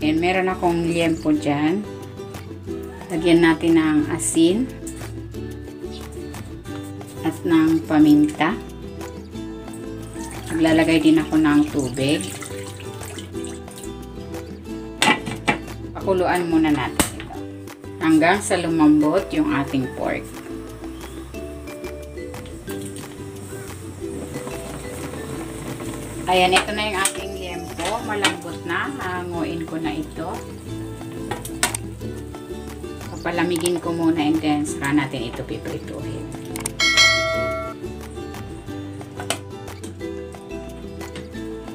Ayan, meron akong liempo dyan. Lagyan natin ng asin at ng paminta. Maglalagay din ako ng tubig. Pakuluan muna natin ito hanggang sa lumambot yung ating pork. Ayan, ito na yung ating liempo. Malambot na. Hanguin ko na ito. Papalamigin ko muna and then saka natin ito piprituhin.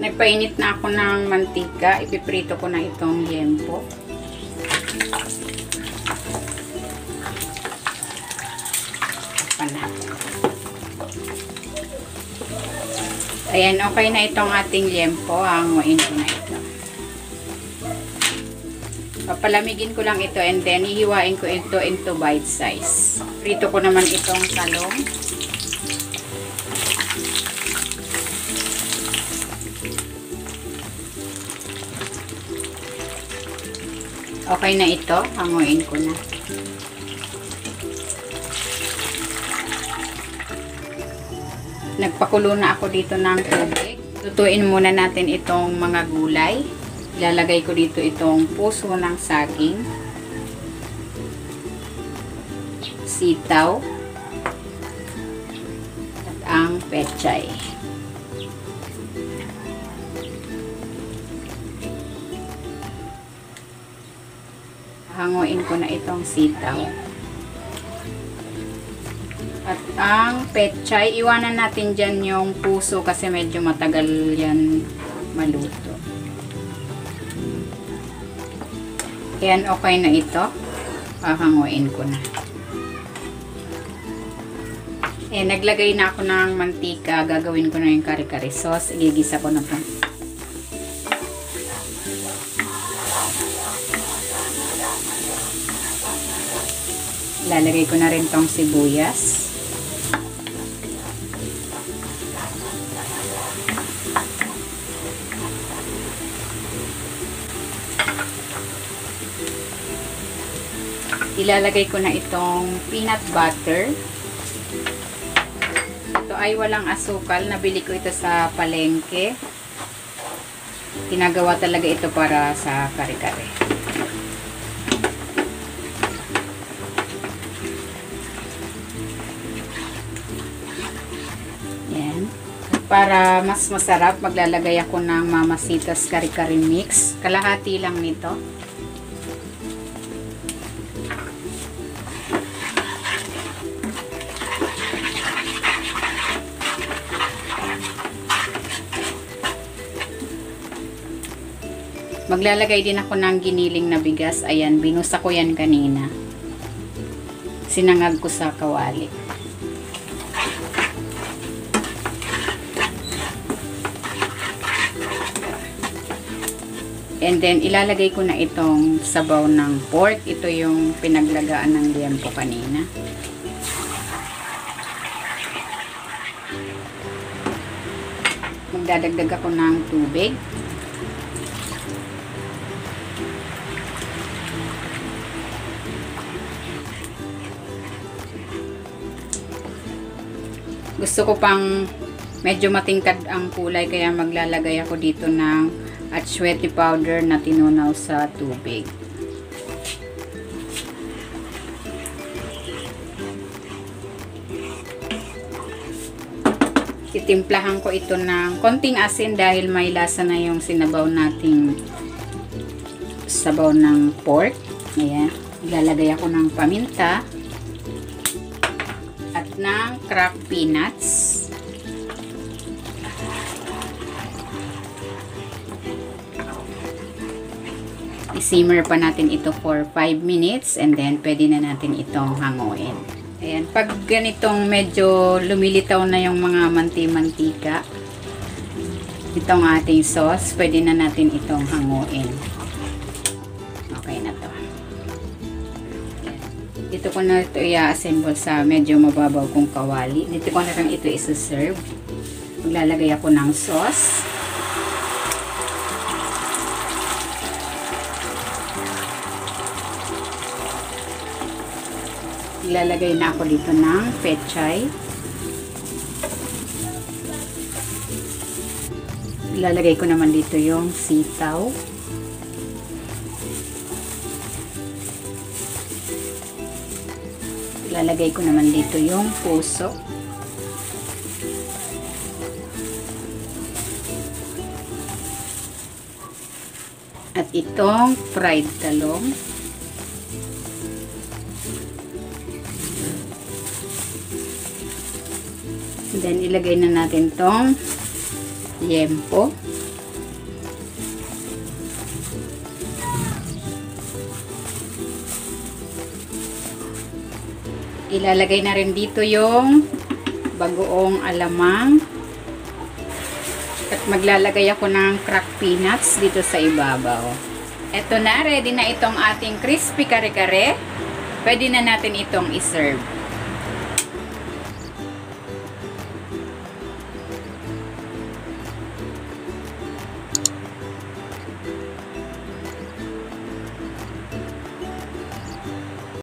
Nagpainit na ako ng mantika. Ipiprito ko na itong liempo. Ayan, okay na itong ating liempo. Hanguin ko na ito. Papalamigin ko lang ito and then hihiwain ko ito into bite size. Prito ko naman itong talong. Okay na ito. Hanguin ko na. Nagpakulo na ako dito ng tubig. Lutuin muna natin itong mga gulay. Ilalagay ko dito itong puso ng saging, sitaw, at ang pechay. Hanguin ko na itong sitaw. At ang pechay, iwanan natin dyan yung puso kasi medyo matagal yan maluto. Ayan, okay na ito. Hahanguin ko na. Ayan, naglagay na ako ng mantika. Gagawin ko na yung kare-kare sauce. Igigisa ko na po. Lalagay ko na rin tong sibuyas. Ilalagay ko na itong peanut butter. Ito ay walang asukal. Nabili ko ito sa palengke. Ginagawa talaga ito para sa kare-kare. Yan. Para mas masarap, maglalagay ako ng Mamacita's kare-kare mix. Kalahati lang nito. Maglalagay din ako ng giniling na bigas. Ayan, binusa ko yan kanina. Sinangag ko sa kawali. And then, ilalagay ko na itong sabaw ng pork. Ito yung pinaglagaan ng liempo kanina. Magdadagdag ako ng tubig. Gusto ko pang medyo matingkad ang kulay kaya maglalagay ako dito ng atsuete powder na tinunaw sa tubig. Titimplahan ko ito ng konting asin dahil may lasa na yung sinabaw nating sabaw ng pork. Ayan. Ilalagay ako ng paminta at ng cracked peanuts. I-simmer pa natin ito for 5 minutes and then pwede na natin itong hanguin. Ayan, pag ganitong medyo lumilitaw na yung mga manti-mantika, itong ating sauce, pwede na natin itong hanguin. Okay na to. Dito ko na ito i-assemble sa medyo mababaw kong kawali. Dito ko na rin ito isa-serve. Maglalagay ako ng sauce. Maglalagay na ako dito ng pechay. Ilalagay ko naman dito yung sitaw. Ilalagay ko naman dito yung puso. At itong fried talong. Then, ilagay na natin tong liempo. Ilalagay na rin dito yung bagoong alamang. At maglalagay ako ng cracked peanuts dito sa ibabaw. Eto na, ready na itong ating crispy kare-kare. Pwede na natin itong iserve.